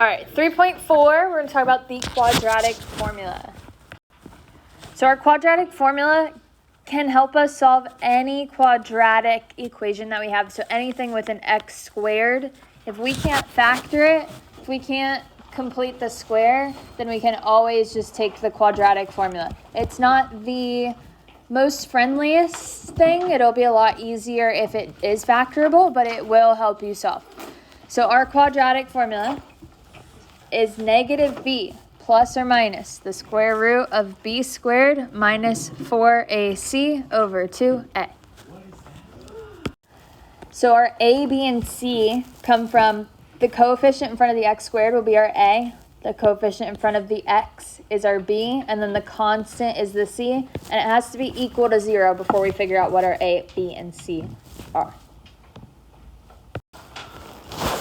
All right, 3.4, we're going to talk about the quadratic formula. So our quadratic formula can help us solve any quadratic equation that we have. So anything with an x squared, if we can't factor it, if we can't complete the square, then we can always just take the quadratic formula. It's not the most friendliest thing. It'll be a lot easier if it is factorable, but it will help you solve. So our quadratic formula is negative b plus or minus the square root of b squared minus 4ac over 2a. So our a, b, and c come from the coefficient in front of the x squared will be our a, the coefficient in front of the x is our b, and then the constant is the c, and it has to be equal to 0 before we figure out what our a, b, and c are.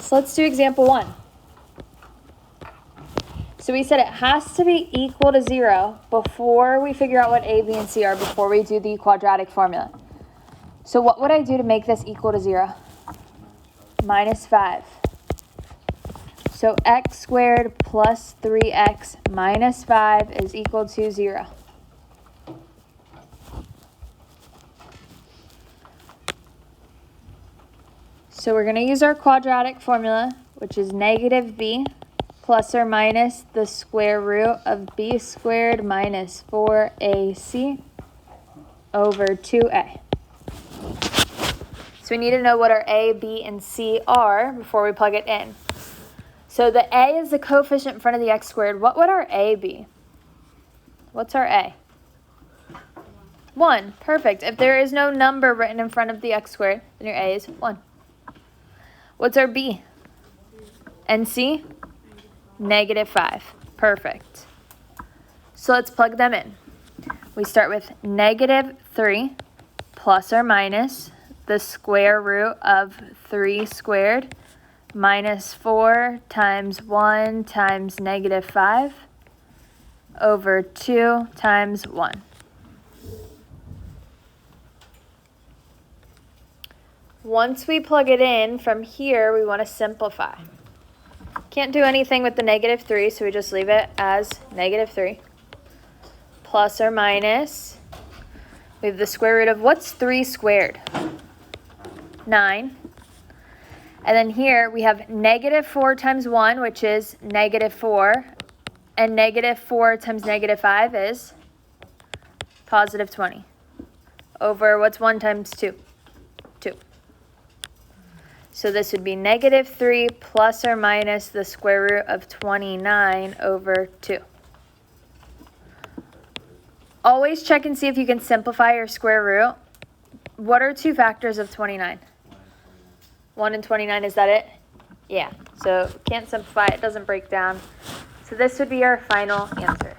So let's do example 1. So we said it has to be equal to 0 before we figure out what a, b, and c are, before we do the quadratic formula. So what would I do to make this equal to 0? Minus 5. So x squared plus 3x minus 5 is equal to 0. So we're going to use our quadratic formula, which is negative b plus or minus the square root of b squared minus 4ac over 2a. So we need to know what our a, b, and c are before we plug it in. So the a is the coefficient in front of the x squared. What would our a be? What's our a? 1. Perfect. If there is no number written in front of the x squared, then your a is 1. What's our b? And c? Negative 5. Perfect. So let's plug them in. We start with negative 3 plus or minus the square root of 3 squared minus 4 times 1 times negative 5 over 2 times 1. Once we plug it in, from here we want to simplify. Can't do anything with the negative 3, so we just leave it as negative 3. Plus or minus, we have the square root of, what's 3 squared? 9. And then here we have negative 4 times 1, which is negative 4. And negative 4 times negative 5 is positive 20. Over, what's 1 times 2? 2. So this would be negative 3 plus or minus the square root of 29 over 2. Always check and see if you can simplify your square root. What are 2 factors of 29? 1 and 29, is that it? Yeah, so can't simplify, it doesn't break down. So this would be our final answer.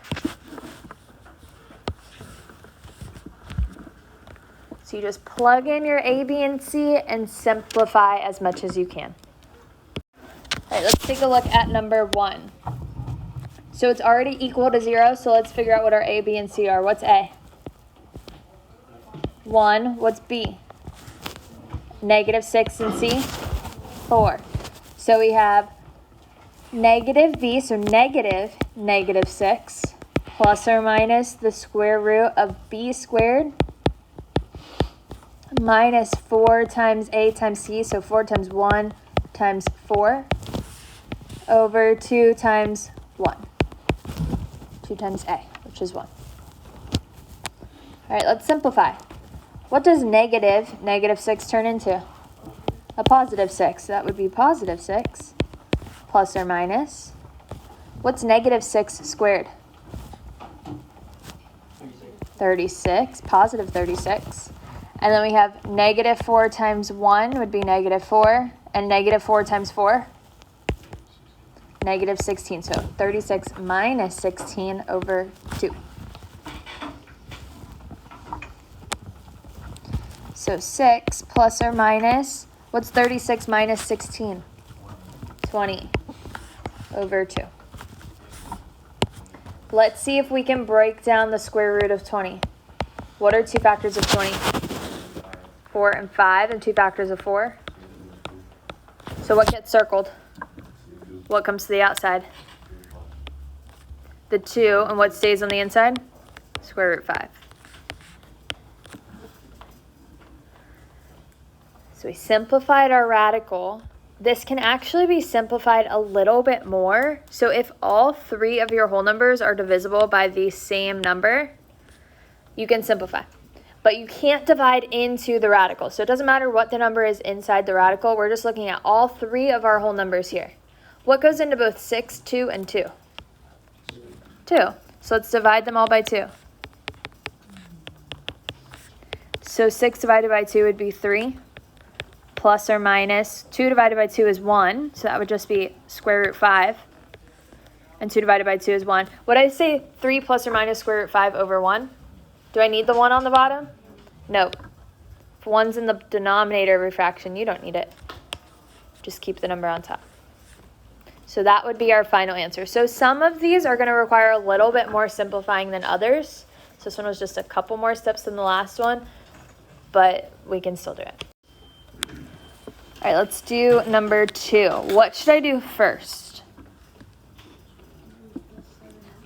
So you just plug in your a, b, and c and simplify as much as you can. All right, let's take a look at number 1. So it's already equal to 0, so let's figure out what our a, b, and c are. What's a? 1. What's b? Negative 6, and c? 4. So we have negative b, so negative 6, plus or minus the square root of b squared minus 4 times a times c, so 4 times 1 times 4 over 2 times 1. 2 times a, which is 1. All right, let's simplify. What does negative 6 turn into? A positive 6. That would be positive 6 plus or minus. What's negative 6 squared? 36. Positive 36. And then we have negative 4 times 1 would be negative 4. And negative 4 times 4? Negative 16. So 36 minus 16 over 2. So 6 plus or minus, what's 36 minus 16? 20 over 2. Let's see if we can break down the square root of 20. What are 2 factors of 20? 4 and 5, and 2 factors of 4. So what gets circled? what comes to the outside? The 2, and what stays on the inside? Square root 5. So we simplified our radical. This can actually be simplified a little bit more. So if all 3 of your whole numbers are divisible by the same number, you can simplify. But you can't divide into the radical. So it doesn't matter what the number is inside the radical. We're just looking at all 3 of our whole numbers here. What goes into both 6, 2, and 2? 2. So let's divide them all by 2. So 6 divided by 2 would be 3. Plus or minus 2 divided by 2 is 1. So that would just be square root 5. And 2 divided by 2 is 1. Would I say 3 plus or minus square root 5 over 1? Do I need the 1 on the bottom? No. If 1's in the denominator of a fraction, you don't need it. Just keep the number on top. So that would be our final answer. So some of these are going to require a little bit more simplifying than others. So this one was just a couple more steps than the last one, but we can still do it. All right, let's do number 2. What should I do first?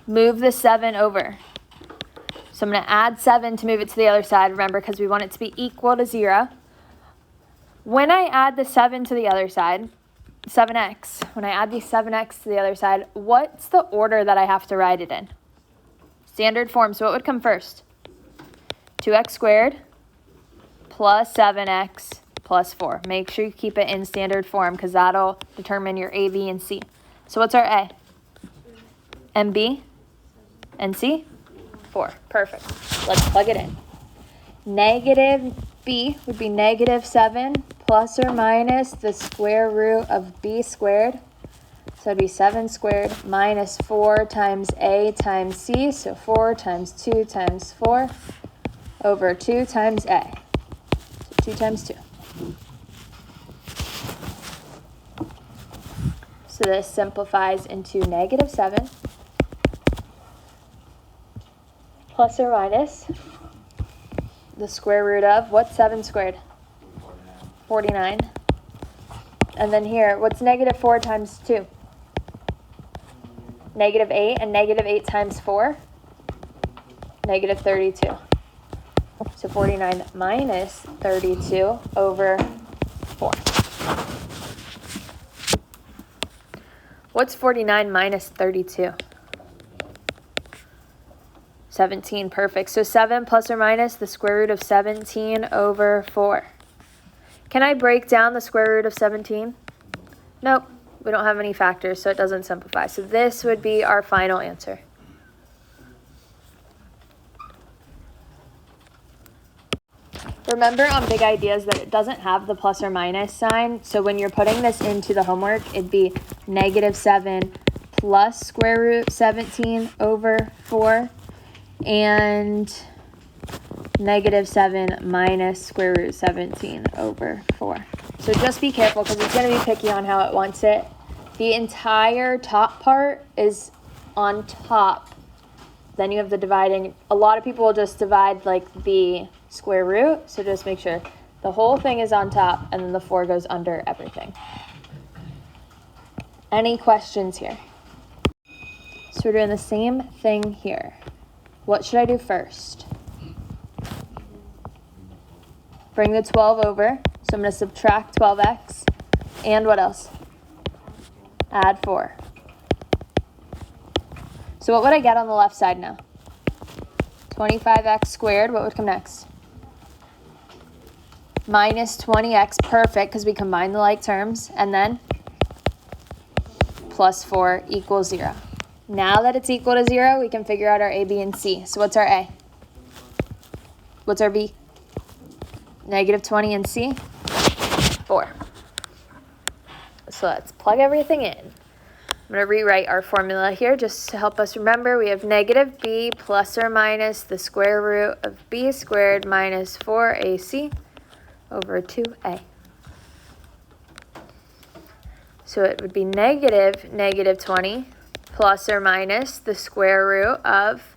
Move the 7 over. So I'm going to add 7 to move it to the other side, remember, because we want it to be equal to 0. When I add the 7 to the other side, 7x, when I add the 7x to the other side, what's the order that I have to write it in? Standard form. So what would come first? 2x squared plus 7x plus 4. Make sure you keep it in standard form because that'll determine your A, B, and C. So what's our A? And B? And C? 4. Perfect. Let's plug it in. Negative B would be negative 7 plus or minus the square root of B squared. So it'd be 7 squared minus 4 times A times C. So 4 times 2 times 4 over 2 times A. So 2 times 2. So this simplifies into negative 7 plus or minus the square root of, what's 7 squared? 49. And then here, what's negative 4 times 2? Negative 8, and negative 8 times 4? Negative 32. So 49 minus 32 over 4. What's 49 minus 32? 17, perfect. So 7 plus or minus the square root of 17 over 4. Can I break down the square root of 17? Nope, we don't have any factors, so it doesn't simplify. So this would be our final answer. Remember on big ideas that it doesn't have the plus or minus sign. So when you're putting this into the homework, it'd be negative 7 plus square root 17 over 4. And negative 7 minus square root 17 over 4. So just be careful because it's going to be picky on how it wants it. The entire top part is on top. Then you have the dividing. A lot of people will just divide like the square root. So just make sure the whole thing is on top and then the 4 goes under everything. Any questions here? So we're doing the same thing here. What should I do first? Bring the 12 over. So I'm going to subtract 12x. And what else? Add 4. So what would I get on the left side now? 25x squared. What would come next? Minus 20x. Perfect, because we combine the like terms. And then plus 4 equals 0. Now that it's equal to 0, we can figure out our A, B, and C. So what's our A? What's our B? Negative 20 and C? 4. So let's plug everything in. I'm going to rewrite our formula here just to help us remember. We have negative B plus or minus the square root of B squared minus 4AC over 2A. So it would be negative 20 plus or minus the square root of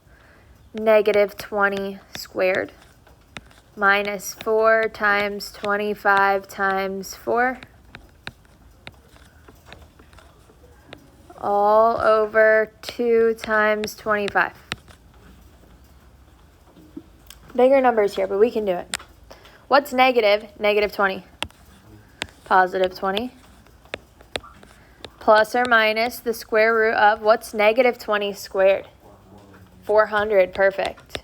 negative 20 squared minus 4 times 25 times 4 all over 2 times 25. Bigger numbers here, but we can do it. What's negative? Negative 20. Positive 20. Plus or minus the square root of, what's negative 20 squared? 400, perfect.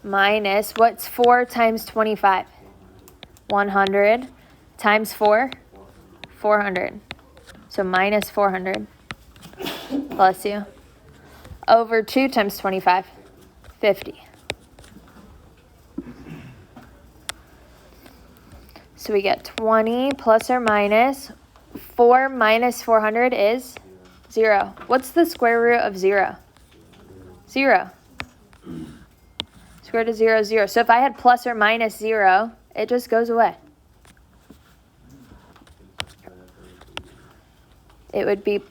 Minus, what's 4 times 25? 100 times 4? 400. So minus 400. Bless you. Over 2 times 25? 50. So we get 20 plus or minus 4 minus 400 is 0. What's the square root of 0? 0. Square root of 0 is 0. So if I had plus or minus 0, it just goes away. It would be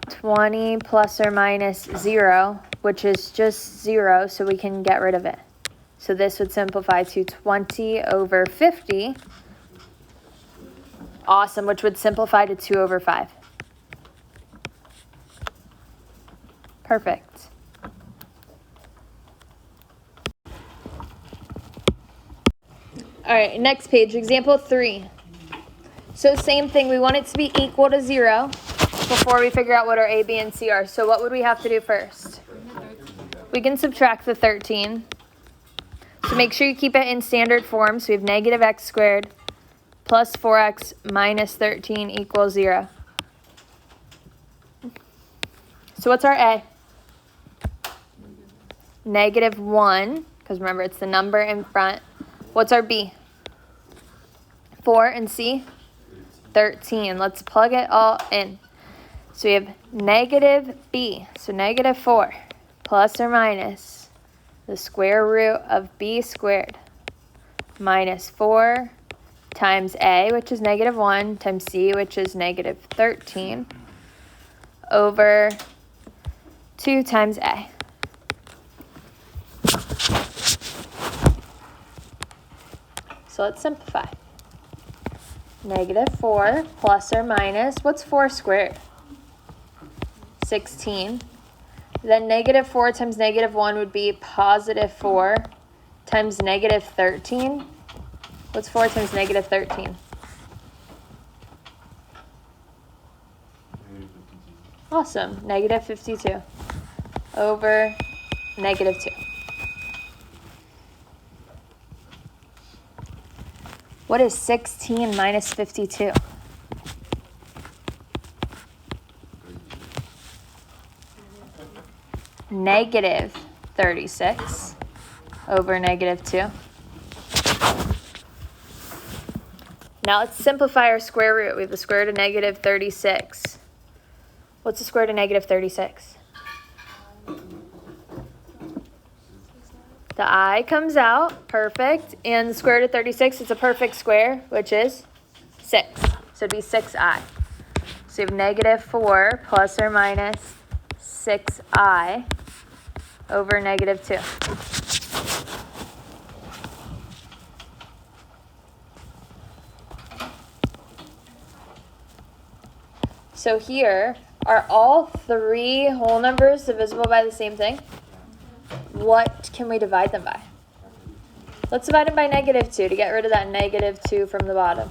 20 plus or minus 0, which is just 0, so we can get rid of it. So this would simplify to 20 over 50. Awesome, which would simplify to 2 over 5. Perfect. All right, next page, example 3. So same thing, we want it to be equal to 0 before we figure out what our A, B, and C are. So what would we have to do first? We can subtract the 13. So make sure you keep it in standard form. So we have negative x squared plus 4x minus 13 equals 0. So what's our A? Negative 1, because remember it's the number in front. What's our B? 4 and C? 13. Let's plug it all in. So we have negative B, so negative 4 plus or minus the square root of B squared minus 4 times A, which is negative 1, times C, which is negative 13, over 2 times A. So let's simplify. Negative 4 plus or minus, what's 4 squared? 16. Then negative 4 times negative 1 would be positive 4 times negative 13. What's 4 times negative 13? Awesome. Negative 52 over negative 2. What is 16 minus 52? Negative 36 over negative 2. Now let's simplify our square root. We have the square root of negative 36. What's the square root of negative 36? The I comes out, perfect. And the square root of 36 is a perfect square, which is 6. So it'd be 6i. So you have negative 4 plus or minus 6i over negative 2. So here, are all 3 whole numbers divisible by the same thing? What can we divide them by? Let's divide them by negative 2 to get rid of that negative 2 from the bottom.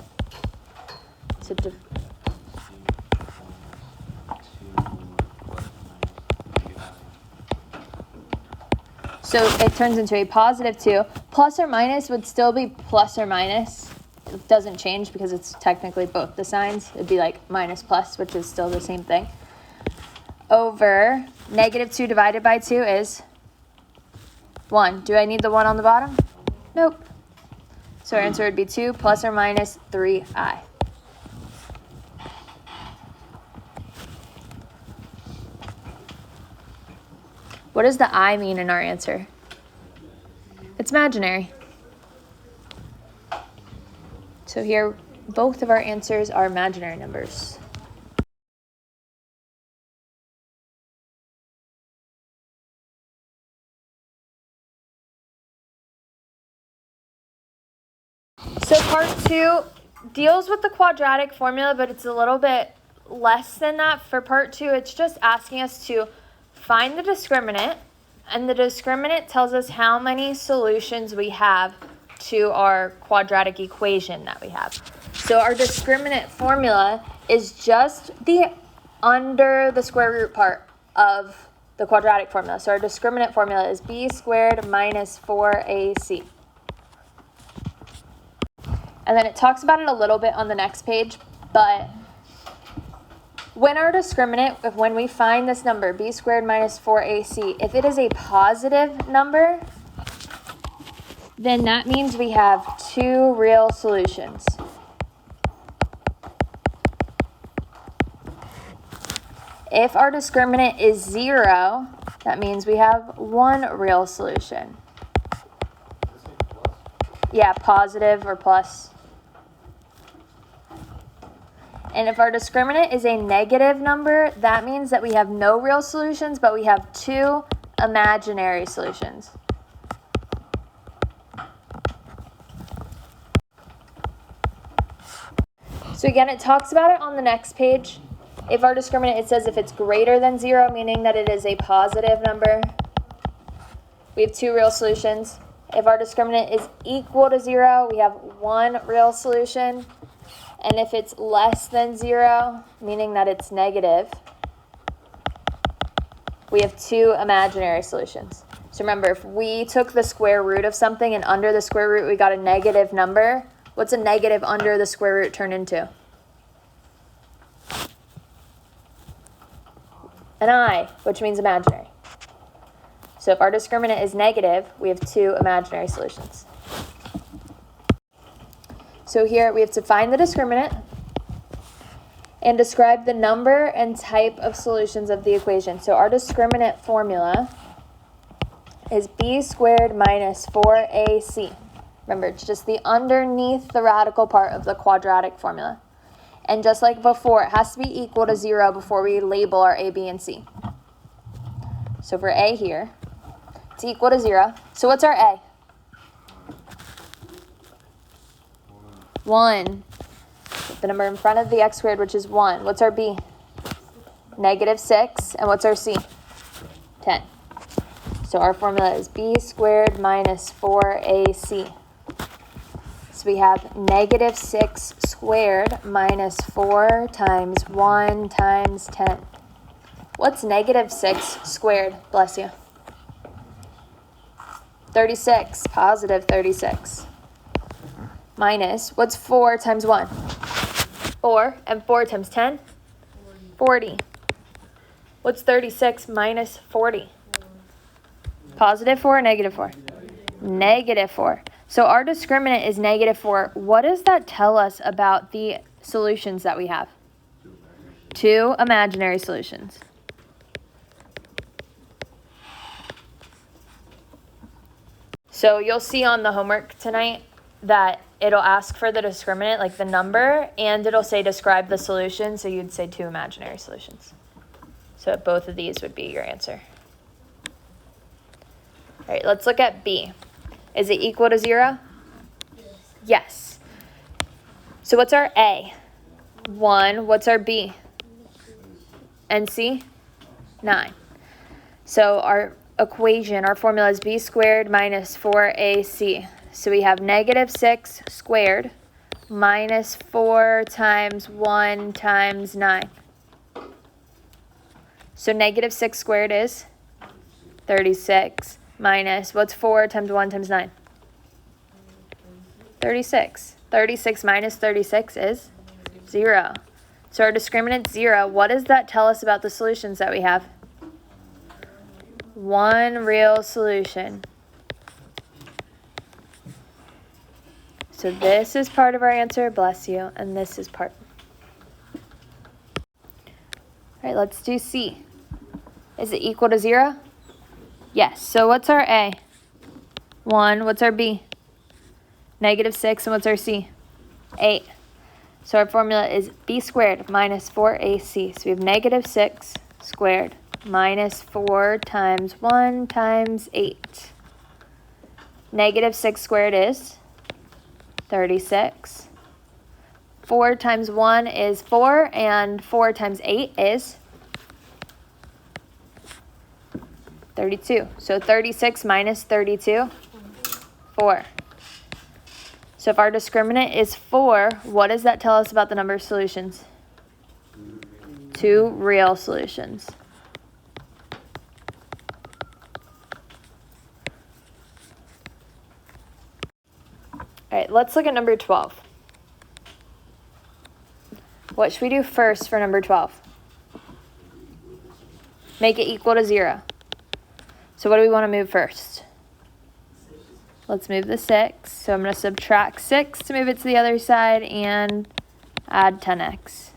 So it turns into a positive 2. Plus or minus would still be plus or minus. It doesn't change because it's technically both the signs. It'd be like minus plus, which is still the same thing. Over negative 2 divided by 2 is 1. Do I need the 1 on the bottom? Nope. So our answer would be 2 plus or minus 3i. What does the I mean in our answer? It's imaginary. So here, both of our answers are imaginary numbers. So part 2 deals with the quadratic formula, but it's a little bit less than that for part 2, it's just asking us to find the discriminant, and the discriminant tells us how many solutions we have to our quadratic equation that we have. So our discriminant formula is just the under the square root part of the quadratic formula. So our discriminant formula is b squared minus 4ac. And then it talks about it a little bit on the next page, but when our discriminant, when we find this number, b squared minus 4ac, if it is a positive number, then that means we have 2 real solutions. If our discriminant is 0, that means we have 1 real solution. Yeah, positive or plus. And if our discriminant is a negative number, that means that we have no real solutions, but we have 2 imaginary solutions. So again, it talks about it on the next page. If our discriminant, it says if it's greater than 0, meaning that it is a positive number, we have 2 real solutions. If our discriminant is equal to 0, we have 1 real solution. And if it's less than 0, meaning that it's negative, we have 2 imaginary solutions. So remember, if we took the square root of something and under the square root we got a negative number, what's a negative under the square root turn into? An I, which means imaginary. So if our discriminant is negative, we have 2 imaginary solutions. So here we have to find the discriminant and describe the number and type of solutions of the equation. So our discriminant formula is b squared minus 4ac. Remember, it's just the underneath the radical part of the quadratic formula. And just like before, it has to be equal to 0 before we label our a, b, and c. So for a here, it's equal to 0. So what's our a? 1. The number in front of the x squared, which is 1. What's our b? Negative 6. And what's our c? 10. So our formula is b squared minus 4ac. So we have negative 6 squared minus 4 times 1 times 10. What's negative 6 squared? Bless you. 36. Positive 36. Minus, what's 4 times 1? 4. And 4 times 10? 40. What's 36 minus 40? Positive 4 or negative 4? Negative 4. So our discriminant is negative 4. What does that tell us about the solutions that we have? 2 imaginary solutions. So you'll see on the homework tonight that it'll ask for the discriminant, like the number, and it'll say describe the solution, so you'd say 2 imaginary solutions. So both of these would be your answer. All right, let's look at B. Is it equal to 0? Yes. So what's our A? 1. What's our B? And C? 9. So our equation, our formula is b squared minus 4ac. So we have negative 6 squared minus 4 times 1 times 9. So negative 6 squared is 36 minus, what's 4 times 1 times 9? 36. 36 minus 36 is 0. So our discriminant 0. What does that tell us about the solutions that we have? 1 real solution. So this is part of our answer, bless you, and this is part. All right, let's do C. Is it equal to 0? Yes. So what's our A? 1. What's our B? Negative 6. And what's our C? 8. So our formula is b squared minus 4ac. So we have negative 6 squared minus 4 times 1 times 8. Negative 6 squared is 36. 4 times 1 is 4, and 4 times 8 is 32. So 36 minus 32, 4. So if our discriminant is 4, what does that tell us about the number of solutions? 2 real solutions. All right, let's look at number 12. What should we do first for number 12? Make it equal to 0. So what do we want to move first? Let's move the 6. So I'm going to subtract 6 to move it to the other side and add 10x.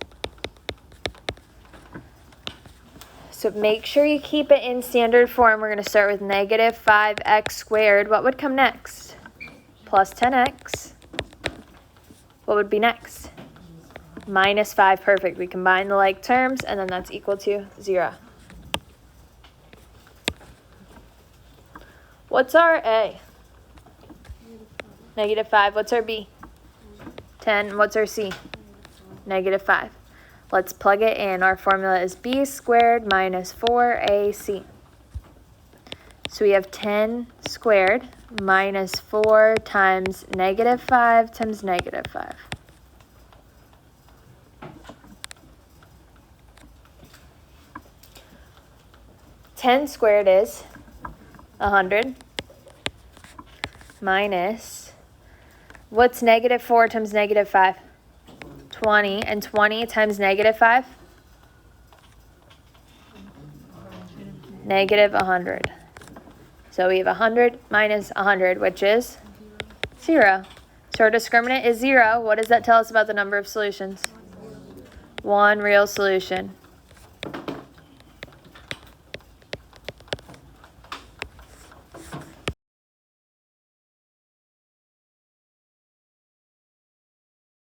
So make sure you keep it in standard form. We're going to start with negative 5x squared. What would come next? Plus 10x. What would be next? Minus 5. Perfect. We combine the like terms, and then that's equal to 0. What's our A? Negative 5. What's our B? 10. What's our C? Negative 5. Let's plug it in. Our formula is b squared minus 4ac. So we have 10 squared minus 4 times negative 5 times negative 5. Ten squared is 100 minus, what's negative 4 times negative 5? 20. And 20 times negative 5? Negative 100. So we have 100 minus 100, which is 0. So our discriminant is 0. What does that tell us about the number of solutions? 1 real solution.